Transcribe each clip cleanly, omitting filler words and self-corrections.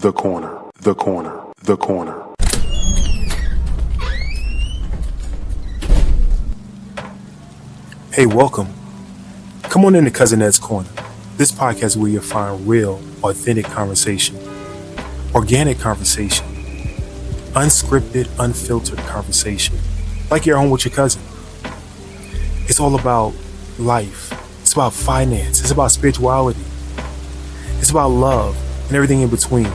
The corner, the corner, the corner. Hey, welcome. Come on into Cousin Ed's Corner. This podcast is where you'll find real, authentic conversation, organic conversation, unscripted, unfiltered conversation, like you're home with your cousin. It's all about life. It's about finance. It's about spirituality. It's about love and everything in between.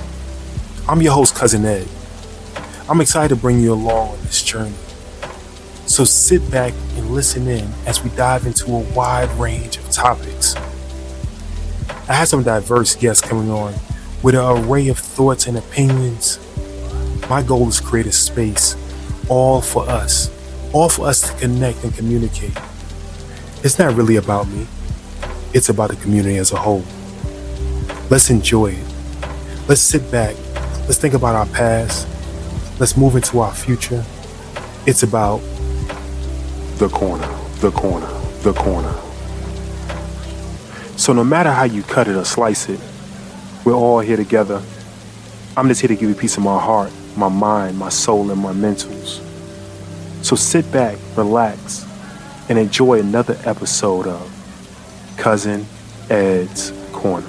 I'm your host, Cousin Ed. I'm excited to bring you along on this journey. So sit back and listen in as we dive into a wide range of topics. I have some diverse guests coming on with an array of thoughts and opinions. My goal is to create a space all for us to connect and communicate. It's not really about me. It's about the community as a whole. Let's enjoy it. Let's sit back. Let's think about our past. Let's move into our future. It's about the corner, the corner, the corner. So no matter how you cut it or slice it, we're all here together. I'm just here to give you a piece of my heart, my mind, my soul, and my mentals. So sit back, relax, and enjoy another episode of Cousin Ed's Corner.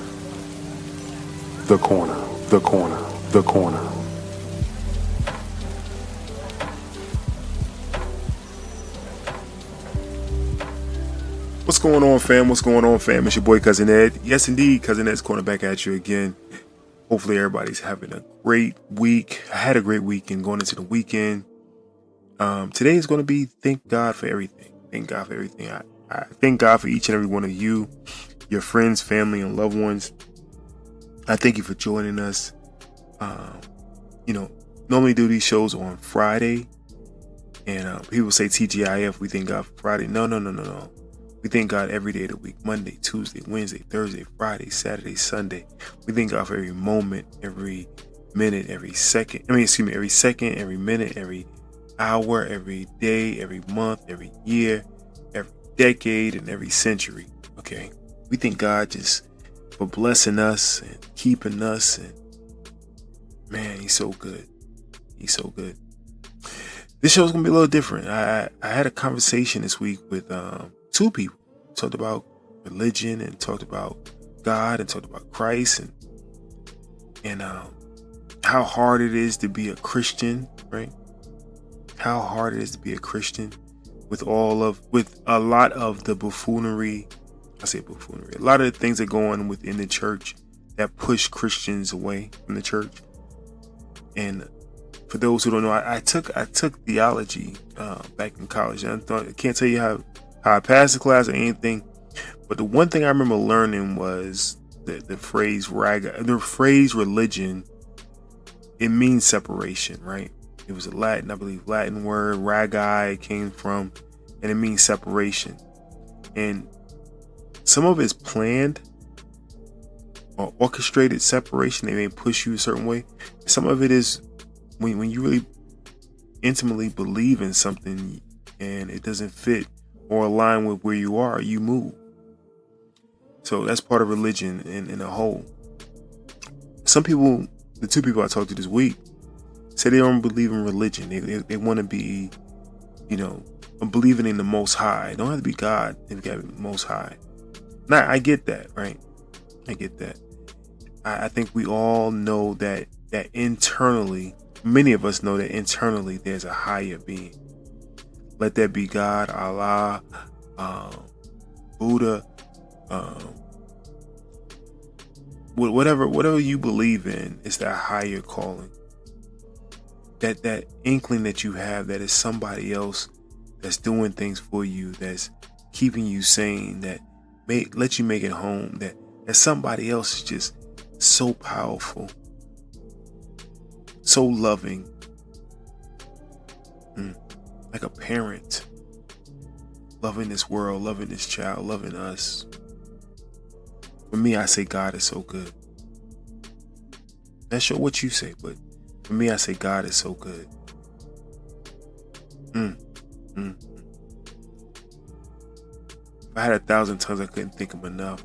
The corner, the corner, the corner. What's going on, fam? What's going on, fam? It's your boy, Cousin Ed. Yes, indeed, Cousin Ed's Corner back at you again. Hopefully, everybody's having a great week. I had a great weekend going into the weekend. Today is going to be thank God for everything. Thank God for everything. I thank God for each and every one of you, your friends, family, and loved ones. I thank you for joining us. Normally do these shows on Friday, and people say TGIF. We thank God for Friday. No. We thank God every day of the week. Monday, Tuesday, Wednesday, Thursday, Friday, Saturday, Sunday. We thank God for every moment, every minute, every second. Every second, every minute, every hour, every day, every month, every year, every decade, and every century. Okay. We thank God just for blessing us and keeping us. And man, he's so good. He's so good. This show's going to be a little different. I had a conversation this week with two people. Talked about religion and talked about God and talked about Christ and how hard it is to be a Christian, right? How hard it is to be a Christian with a lot of the buffoonery. I say buffoonery. A lot of the things that go on within the church that push Christians away from the church. And for those who don't know, I took theology back in college. I can't tell you how I passed the class or anything, but the one thing I remember learning was the phrase religion. It means separation, right? It was a Latin word. Ragi came from, and it means separation. And some of it's planned or orchestrated separation. They may push you a certain way. Some of it is when you really intimately believe in something and it doesn't fit or align with where you are, you move. So that's part of religion in a whole. Some people, the two people I talked to this week, say they don't believe in religion. They want to be, believing in the Most High. It don't have to be God. They've got to be the Most High. Now, I get that, right? I get that. I think we all know that internally, many of us know that internally there's a higher being. Let that be God, Allah, Buddha, whatever you believe in. It's that higher calling. That inkling that you have that is somebody else that's doing things for you, that's keeping you sane, that let you make it home. That somebody else is just so powerful, so loving. Like a parent loving this world, loving this child, loving us. For me, I say God is so good. Not sure what you say, but for me, I say God is so good. If I had 1,000 tongues, I couldn't think of enough.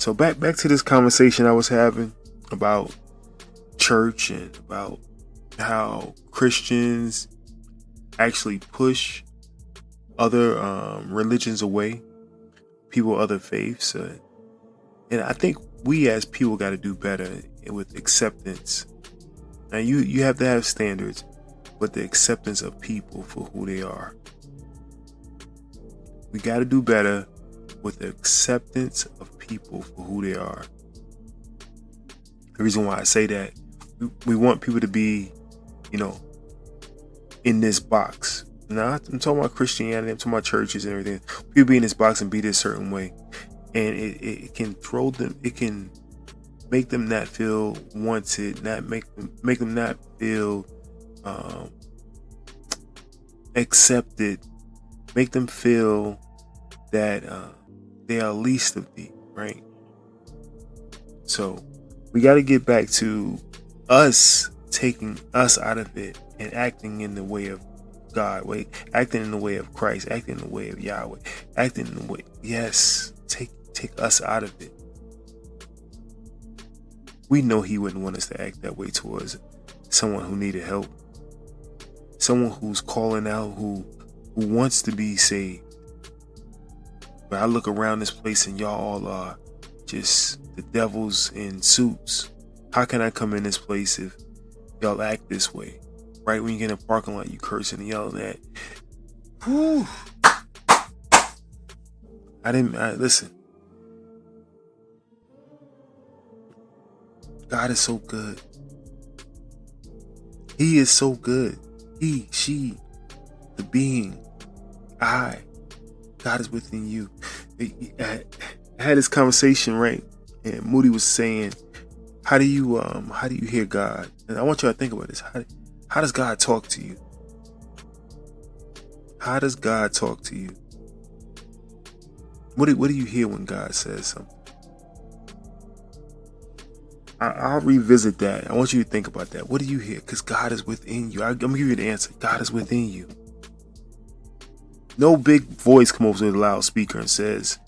So back to this conversation I was having about church and about how Christians actually push other religions away, people of other faiths, and I think we as people got to do better with acceptance. Now you have to have standards, but the acceptance of people for who they are. We got to do better with the acceptance of people for who they are. The reason why I say that, we want people to be, in this box. Now, I'm talking about Christianity, I'm talking about churches and everything. People be in this box and be this certain way. And it can throw them, it can make them not feel wanted, make them not feel accepted, make them feel that they are least of thee, right? So we got to get back to us taking us out of it and acting in the way of God, acting in the way of Christ, acting in the way of Yahweh, acting in the way, yes, take us out of it. We know he wouldn't want us to act that way towards someone who needed help, someone who's calling out, who wants to be saved. But I look around this place and y'all all are just the devils in suits. How can I come in this place if y'all act this way? Right when you get in a parking lot, you cursing and yelling at. Whew. Listen. God is so good. He is so good. He, she, the being, I. God is within you. I had this conversation, right? And Moody was saying, how do you hear God? And I want you to think about this. How does God talk to you? How does God talk to you? What do you hear when God says something? I'll revisit that. I want you to think about that. What do you hear? Because God is within you. I'm going to give you the answer. God is within you. No big voice comes over to the loudspeaker and says,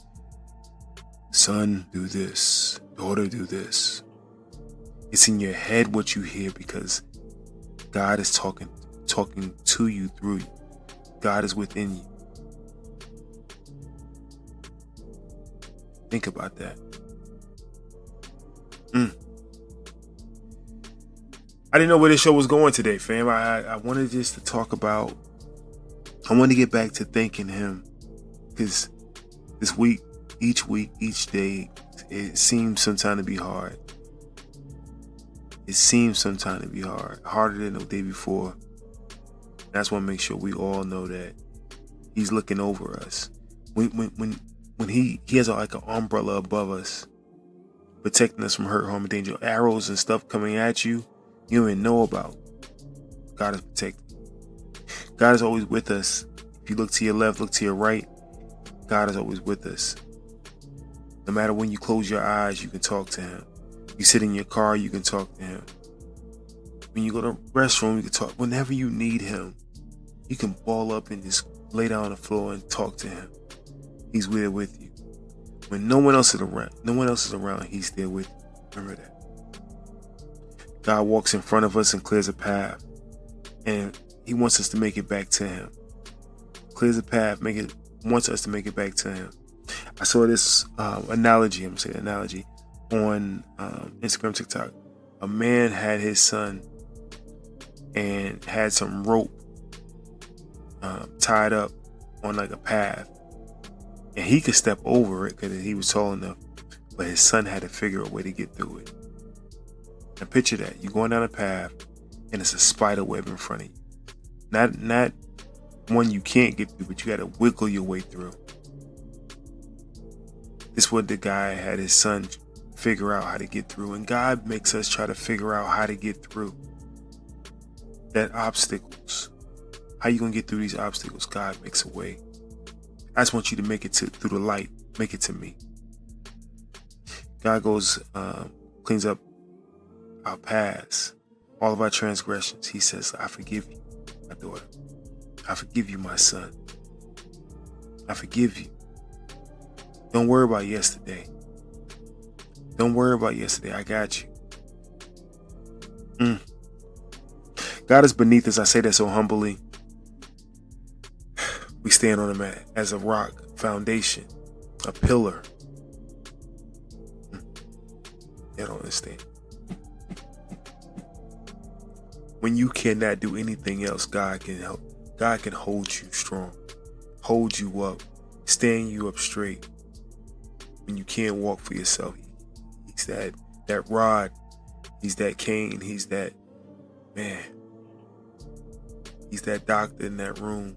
son, do this. Daughter, do this. It's in your head what you hear because God is talking to you through you. God is within you. Think about that. I didn't know where this show was going today, fam. I wanted just to talk about, I want to get back to thanking him, because this week, each day, it seems sometimes to be hard. It seems sometimes to be harder than the day before. That's why I make sure we all know that he's looking over us. When he has like an umbrella above us, protecting us from hurt, harm, and danger, arrows and stuff coming at you, you don't even know about. God is protecting. God is always with us. If you look to your left, look to your right, God is always with us. No matter when you close your eyes, you can talk to him. You sit in your car, you can talk to him. When you go to the restroom, you can talk. Whenever you need him, you can ball up and just lay down on the floor and talk to him. He's there with you. When no one else is around, he's there with you. Remember that. God walks in front of us and clears a path. And he wants us to make it back to him. Clears a path, wants us to make it back to him. I saw this analogy on Instagram, TikTok. A man had his son and had some rope tied up on like a path. And he could step over it because he was tall enough. But his son had to figure a way to get through it. Now picture that. You're going down a path and it's a spider web in front of you. Not one you can't get through, but you got to wiggle your way through. This is what the guy had his son figure out how to get through. And God makes us try to figure out how to get through that obstacles. How you going to get through these obstacles? God makes a way. I just want you to make it through the light. Make it to me. God goes, cleans up our past, all of our transgressions. He says, I forgive you, my daughter. I forgive you, my son. I forgive you. Don't worry about yesterday. Don't worry about yesterday. I got you. God is beneath us. I say that so humbly. We stand on him as a rock, foundation, a pillar. I don't understand. When you cannot do anything else, God can help. God can hold you strong, hold you up, stand you up straight. When you can't walk for yourself, he's that rod. He's that cane. He's that man. He's that doctor in that room.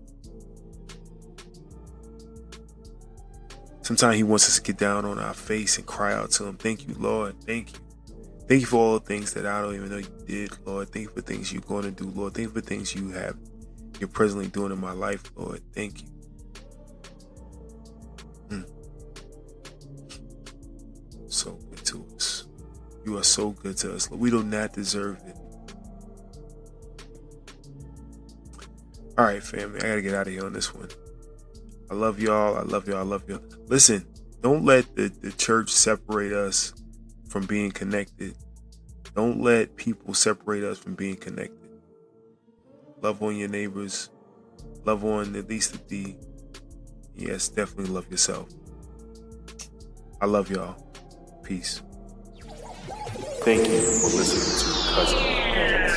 Sometimes he wants us to get down on our face and cry out to him. Thank you, Lord. Thank you. Thank you for all the things that I don't even know you did, Lord. Thank you for things you're going to do, Lord. Thank you for things you're presently doing in my life, Lord. Thank you. So good to us. You are so good to us, Lord. We do not deserve it. All right, family. I got to get out of here on this one. I love y'all. I love y'all. I love y'all. Listen, don't let the church separate us from being connected. Don't let people separate us from being connected. Love on your neighbors. Love on at least the D. Yes, definitely love yourself. I love y'all. Peace. Thank you for listening to Cousin Nets.